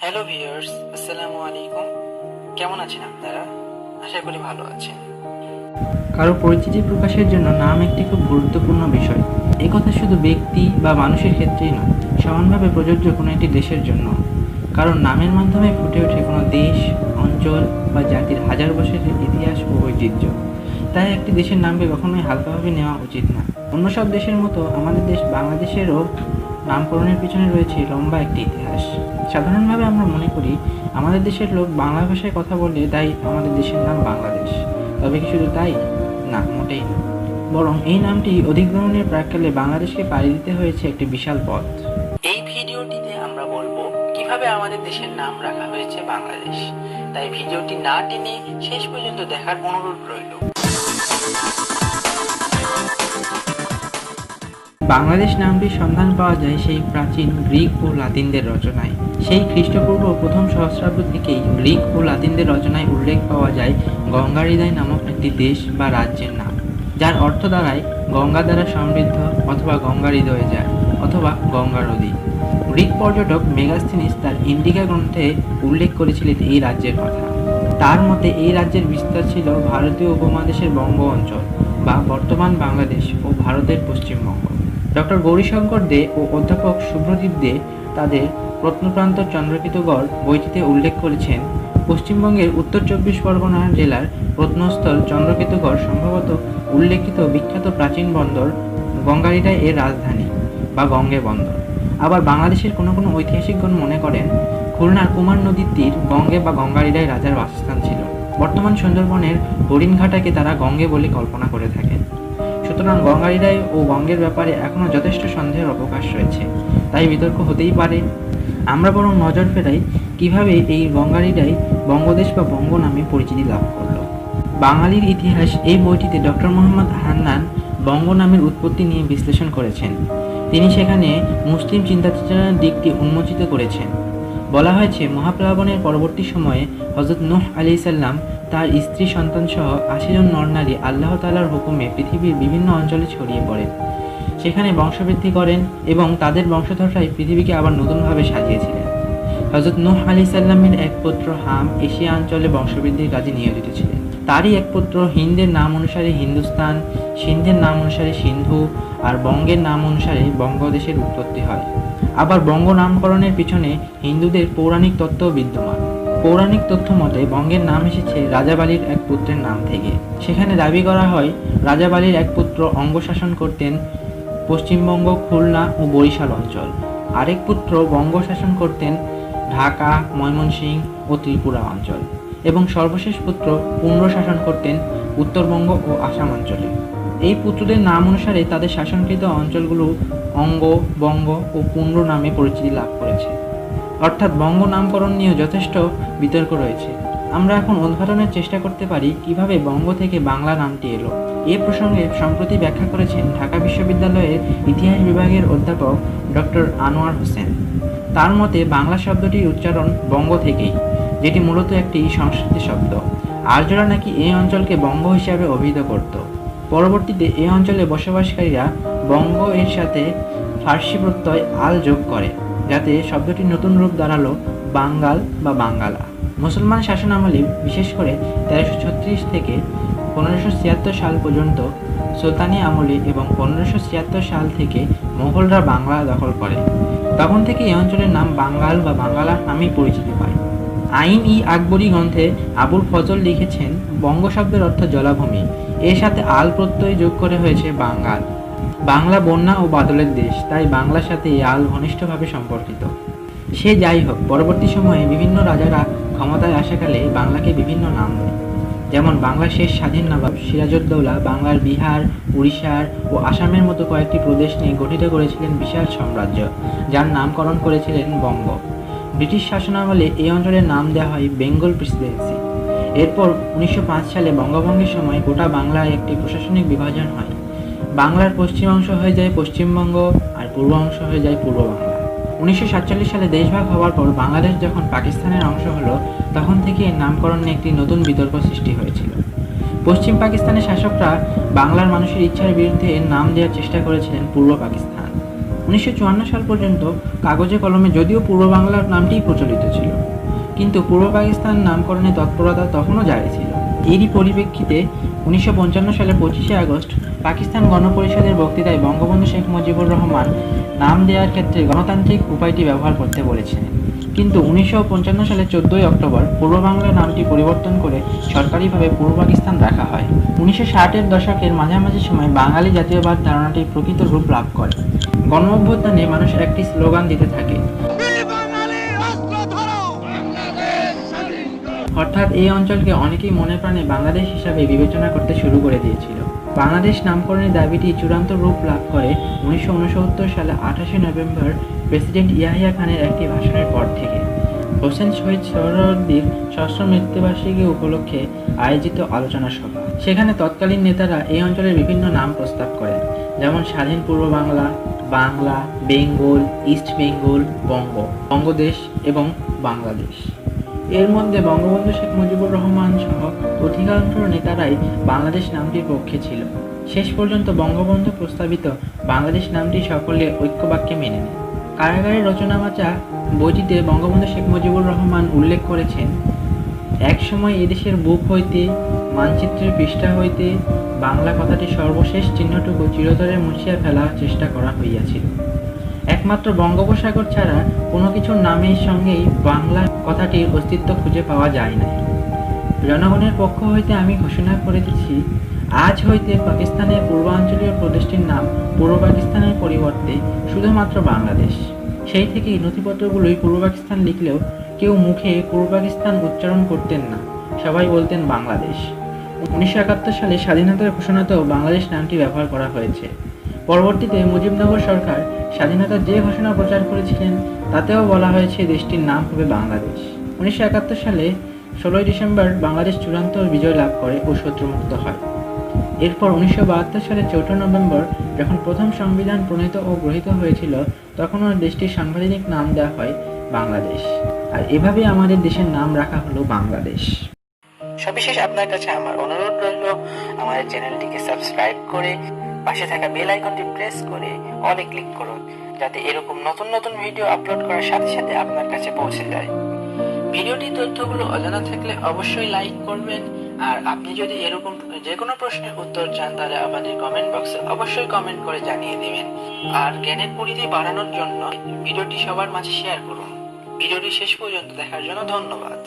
Hello viewers, আসসালামু আলাইকুম। কেমন আছেন আপনারা? আশা করি ভালো আছেন। কারো পরিচিতি প্রকাশের জন্য নাম একটি খুব গুরুত্বপূর্ণ বিষয়। এই কথা শুধু ব্যক্তি বা মানুষের ক্ষেত্রেই নয়, সমানভাবে প্রযোজ্য কোনো একটি দেশের জন্য। কারণ নামের মাধ্যমে ফুটে ওঠে কোনো দেশ, অঞ্চল বা জাতির হাজার বছরের ইতিহাস ও ঐতিহ্য। তাই একটি দেশের নামকে কখনোই হালকাভাবে নেওয়া উচিত না। অন্য সব দেশের মতো আমাদের দেশ বাংলাদেশেরও নামকরণের পিছনে রয়েছে লম্বা একটি ইতিহাস। সাধারণভাবে আমরা মনে করি আমাদের দেশের লোক বাংলা ভাষায় কথা বলে, তাই আমাদের দেশের নাম বাংলাদেশ। তবে কি শুধু তাই? না, মোটেই না। বরং এই নামটি অধিগ্রহণের প্রাক্কালে বাংলাদেশকে পাড়ি দিতে হয়েছে একটি বিশাল পথ। এই ভিডিওটিতে আমরা বলবো কিভাবে আমাদের দেশের নাম রাখা হয়েছে বাংলাদেশ। তাই ভিডিওটি না টেনে শেষ পর্যন্ত দেখার অনুরোধ রইল। বাংলাদেশ নামটির সন্ধান পাওয়া যায় সেই প্রাচীন গ্রিক ও লাতিনদের রচনায়। সেই খ্রিস্টপূর্ব প্রথম সহস্রাব্দ থেকেই গ্রিক ও লাতিনদের রচনায় উল্লেখ পাওয়া যায় গঙ্গাহৃদয় নামক একটি দেশ বা রাজ্যের নাম, যার অর্থ দাঁড়ায় গঙ্গা দ্বারা সমৃদ্ধ অথবা গঙ্গার হৃদয়ে যায় অথবা গঙ্গা নদী। গ্রিক পর্যটক মেগাস্থিনিস তার ইন্ডিকা গ্রন্থে উল্লেখ করেছিলেন এই রাজ্যের কথা। তার মতে এই রাজ্যের বিস্তার ছিল ভারতীয় উপমহাদেশের বঙ্গ অঞ্চল বা বর্তমান বাংলাদেশ ও ভারতের পশ্চিমবঙ্গ। ডক্টর গৌরীশঙ্কর দে ও অধ্যাপক শুভ্রদীপ দে তাদের প্রত্নপ্রান্ত চন্দ্রকেতুগড় বইটিতে উল্লেখ করেছেন, পশ্চিমবঙ্গের উত্তর ২৪ পরগনা জেলার প্রত্নস্থল চন্দ্রকেতুগড় সম্ভবত উল্লেখিত বিখ্যাত প্রাচীন বন্দর গঙ্গাহৃদয় এর রাজধানী বা গঙ্গে বন্দর। আবার বাংলাদেশের কোনো কোনো ঐতিহাসিকগণ মনে করেন খুলনার কুমার নদীর তীর গঙ্গে বা গঙ্গাহৃদয় রাজার বাসস্থান ছিল। বর্তমান সুন্দরবনের হরিণঘাটাকে তারা গঙ্গে বলে কল্পনা করে থাকেন। সুতরাং গঙ্গাহৃদয় ও গঙ্গের ব্যাপারে এখনও যথেষ্ট সন্দেহের অবকাশ রয়েছে, তাই বিতর্ক হতেই পারে। আমরা বরং নজর ফেরাই কিভাবে এই গঙ্গাহৃদয় বঙ্গদেশ বা বঙ্গ নামে পরিচিতি লাভ করল। বাঙালির ইতিহাস এই বইটিতে ডক্টর মোহাম্মদ হান্নান বঙ্গ নামের উৎপত্তি নিয়ে বিশ্লেষণ করেছেন। তিনি সেখানে মুসলিম চিন্তাচেতনার দিকটি উন্মোচিত করেছেন। বলা হয়েছে মহাপ্লাবনের পরবর্তী সময়ে হযরত নূহ আলাইহিস সালাম তার স্ত্রী সন্তান সহ ৮০ জন নরনারী আল্লাহ তাআলার হুকুমে পৃথিবীর বিভিন্ন অঞ্চলে ছড়িয়ে পড়েন। সেখানে বংশবৃদ্ধি করেন এবং তাদের বংশধররাই পৃথিবীকে আবার নতুনভাবে সাজিয়েছিলেন। হযরত নূহ আলাইহিস সালামের এক পুত্র হাম এশিয়া অঞ্চলে বংশবৃদ্ধির কাজে নিয়োজিত ছিলেন। তারই এক পুত্র হিন্দের নাম অনুসারে হিন্দুস্তান, সিন্ধের নাম অনুসারে সিন্ধু আর বঙ্গের নাম অনুসারে বঙ্গদেশের উৎপত্তি হয়। আবার বঙ্গ নামকরণের পিছনে হিন্দুদের পৌরাণিক তত্ত্বও বিদ্যমান। পৌরাণিক তথ্য মতে বঙ্গের নাম এসেছে রাজা বালীর এক পুত্রের নাম থেকে। সেখানে দাবি করা হয় রাজা বালীর এক পুত্র অঙ্গ শাসন করতেন পশ্চিমবঙ্গ, খুলনা ও বরিশাল অঞ্চল। আরেক পুত্র বঙ্গ শাসন করতেন ঢাকা, ময়মনসিংহ ও ত্রিপুরা অঞ্চল এবং সর্বশেষ পুত্র পুণ্ড শাসন করতেন উত্তরবঙ্গ ও আসাম অঞ্চলে। এই পুত্রদের নাম অনুসারে তাদের শাসনকৃত অঞ্চলগুলো অঙ্গ, বঙ্গ ও পুণ্ড নামে পরিচিতি লাভ করেছে। অর্থাৎ বঙ্গ নামকরণ নিয়েও যথেষ্ট বিতর্ক রয়েছে। আমরা এখন উদ্ঘাটনের চেষ্টা করতে পারি কিভাবে বঙ্গ থেকে বাংলা নামটি এলো। এ প্রসঙ্গে সম্প্রতি ব্যাখ্যা করেছেন ঢাকা বিশ্ববিদ্যালয়ের ইতিহাস বিভাগের অধ্যাপক ডক্টর আনোয়ার হোসেন। তার মতে বাংলা শব্দটির উচ্চারণ বঙ্গ থেকেই, যেটি মূলত একটি সংস্কৃত শব্দ। আর্যরা নাকি এই অঞ্চলকে বঙ্গ হিসাবে অভিহিত করত। পরবর্তীতে এই অঞ্চলে বসবাসকারীরা বঙ্গ এর সাথে ফার্সি প্রত্যয় আল যোগ করে, যাতে শব্দটির নতুন রূপ দাঁড়ালো বাঙ্গাল বা বাঙ্গালা। মুসলমান শাসনামলে বিশেষ করে ১৩৩৬ থেকে ১৫৭৬ সাল পর্যন্ত সুলতানি আমলে এবং ১৫৭৬ সাল থেকে মোগলরা বাংলা দখল করে। তখন থেকে এই অঞ্চলের নাম বাঙ্গাল বা বাঙ্গালা নামেই পরিচিতি পায়। আইন-ই-আকবরী গ্রন্থে আবুল ফজল লিখেছেন বঙ্গ শব্দের অর্থ জলাভূমি, এর সাথে আল প্রত্যয় যোগ করে হয়েছে বাঙ্গাল। বাংলা বন্যা ও বাদলের দেশ, তাই বাংলার সাথে এই আল ঘনিষ্ঠভাবে সম্পর্কিত। সে যাই হোক, পরবর্তী সময়ে বিভিন্ন রাজারা ক্ষমতায় আসাকালে বাংলাকে বিভিন্ন নাম দেয়। যেমন বাংলার শেষ স্বাধীন নবাব সিরাজউদ্দৌলা বাংলার বিহার, উড়িষ্যার ও আসামের মতো কয়েকটি প্রদেশ নিয়ে গঠিত করেছিলেন বিশাল সাম্রাজ্য, যার নামকরণ করেছিলেন বঙ্গ। ব্রিটিশ শাসনামলে এই অঞ্চলের নাম দেওয়া হয় বেঙ্গল প্রেসিডেন্সি। এরপর ১৯০৫ সালে বঙ্গভঙ্গের সময় গোটা বাংলায় একটি প্রশাসনিক বিভাজন হয়। বাংলার পশ্চিম অংশ হয়ে যায় পশ্চিমবঙ্গ আর পূর্ব অংশ হয়ে যায় পূর্ব বাংলা। ১৯৪৭ সালে দেশভাগ হওয়ার পর বাংলাদেশ যখন পাকিস্তানের অংশ হলো, তখন থেকে এর নামকরণ নিয়ে একটি নতুন বিতর্ক সৃষ্টি হয়েছিল। পশ্চিম পাকিস্তানের শাসকরা বাংলার মানুষের ইচ্ছার বিরুদ্ধে এর নাম দেওয়ার চেষ্টা করেছিলেন পূর্ব পাকিস্তান। 1954 সাল পর্যন্ত কাগজে কলমে যদিও পূর্ব বাংলার নামটিই প্রচলিত ছিল, কিন্তু পূর্ব পাকিস্তান নামকরণে তৎপরতা তখনও জারি ছিল। এরই পরিপ্রেক্ষিতে 1955 সালের 25শে আগস্ট পাকিস্তান গণপরিষদের বক্তৃতায় বঙ্গবন্ধু শেখ মুজিবুর রহমান নাম দেওয়ার ক্ষেত্রে গণতান্ত্রিক উপায়টি ব্যবহার করতে বলেছেন। কিন্তু 1955 সালের 14ই অক্টোবর পূর্ব বাংলা নামটি পরিবর্তন করে সরকারিভাবে পূর্ব পাকিস্তান রাখা হয়। 1960-এর দশকের মাঝামাঝি সময় বাঙালি জাতীয়বাদ ধারণাটি প্রকৃত রূপ লাভ করে। গণ অভ্যুত্থানে মানুষ একটি স্লোগান দিতে থাকে, অর্থাৎ এই অঞ্চলকে অনেকেই মনে প্রাণে বাংলাদেশ হিসাবে বিবেচনা করতে শুরু করে দিয়েছিল। বাংলাদেশ নামকরণের দাবিটি চূড়ান্ত রূপ লাভ করে 1969 সালে 28শে নভেম্বর প্রেসিডেন্ট ইয়াহিয়া খানের একটি ভাষণের পর থেকে। হোসেন শহীদ সোহরাওয়ার্দীর ষষ্ঠ মৃত্যুবার্ষিকী উপলক্ষে আয়োজিত আলোচনা সভা, সেখানে তৎকালীন নেতারা এই অঞ্চলের বিভিন্ন নাম প্রস্তাব করেন, যেমন স্বাধীন পূর্ব বাংলা, বাংলা, বেঙ্গল, ইস্ট বেঙ্গল, বঙ্গদেশ এবং বাংলাদেশ। এর মধ্যে বঙ্গবন্ধু শেখ মুজিবুর রহমান সহ অধিকাংশ নেতারাই বাংলাদেশ নামটির পক্ষে ছিল। শেষ পর্যন্ত বঙ্গবন্ধু প্রস্তাবিত বাংলাদেশ নামটি সকলে ঐক্যবাক্যে মেনে নেয়। কারাগারের রচনামাচা বইটিতে বঙ্গবন্ধু শেখ মুজিবুর রহমান উল্লেখ করেছেন, একসময় এদেশের বুক হইতে, মানচিত্রের পৃষ্ঠা হইতে বাংলা কথাটি সর্বশেষ চিহ্নটুকু চিরতরে মুছিয়া ফেলার চেষ্টা করা হইয়াছিল। একমাত্র বঙ্গোপসাগর ছাড়া কোনো কিছুর নামের সঙ্গেই বাংলা কথাটির অস্তিত্ব খুঁজে পাওয়া যায় না। জনগণের পক্ষ হইতে আমি ঘোষণা করিতেছি, আজ হইতে পাকিস্তানের পূর্বাঞ্চলীয় প্রদেশটির নাম পূর্ব পাকিস্তানের পরিবর্তে শুধুমাত্র বাংলাদেশ। সেই থেকেই নথিপত্রগুলোই পূর্ব পাকিস্তান লিখলেও কেউ মুখে পূর্ব পাকিস্তান উচ্চারণ করতেন না, সবাই বলতেন বাংলাদেশ। 1971 সালে স্বাধীনতার ঘোষণাতেও বাংলাদেশ নামটি ব্যবহার করা হয়েছে। পরবর্তীতে মুজিবনগর সরকার স্বাধীনতার যে ঘোষণা প্রচার করেছিলেন তাতেও বলা হয়েছে দেশটির নাম হবে বাংলাদেশ। 1971 সালে 16ই ডিসেম্বর বাংলাদেশ চূড়ান্ত বিজয় লাভ করে ও শত্রুমুক্ত হয়। এরপর 1972 সালের 4 নভেম্বর যখন প্রথম সংবিধান প্রণীত ও গৃহীত হয়েছিল, তখনও দেশটির সাংবিধানিক নাম দেওয়া হয় বাংলাদেশ। আর এভাবে আমাদের দেশের নাম রাখা হলো বাংলাদেশ। সবিশেষ আপনার কাছে আমার অনুরোধ রইল, আমাদের চ্যানেলটিকে সাবস্ক্রাইব করে পাশে থাকা বেল আইকনটি প্রেস করে অলে ক্লিক করুন, যাতে এরকম নতুন নতুন ভিডিও আপলোড করার সাথে সাথে আপনার কাছে পৌঁছে যায়। ভিডিওটির তথ্যগুলো অজানা থাকলে অবশ্যই লাইক করবেন, আর আপনি যদি এরকম যে কোনো প্রশ্নের উত্তর চান তাহলে আমাদের কমেন্ট বক্সে অবশ্যই কমেন্ট করে জানিয়ে দেবেন। আর জ্ঞানের পরিধি বাড়ানোর জন্য ভিডিওটি সবার মাঝে শেয়ার করুন। ভিডিওটি শেষ পর্যন্ত দেখার জন্য ধন্যবাদ।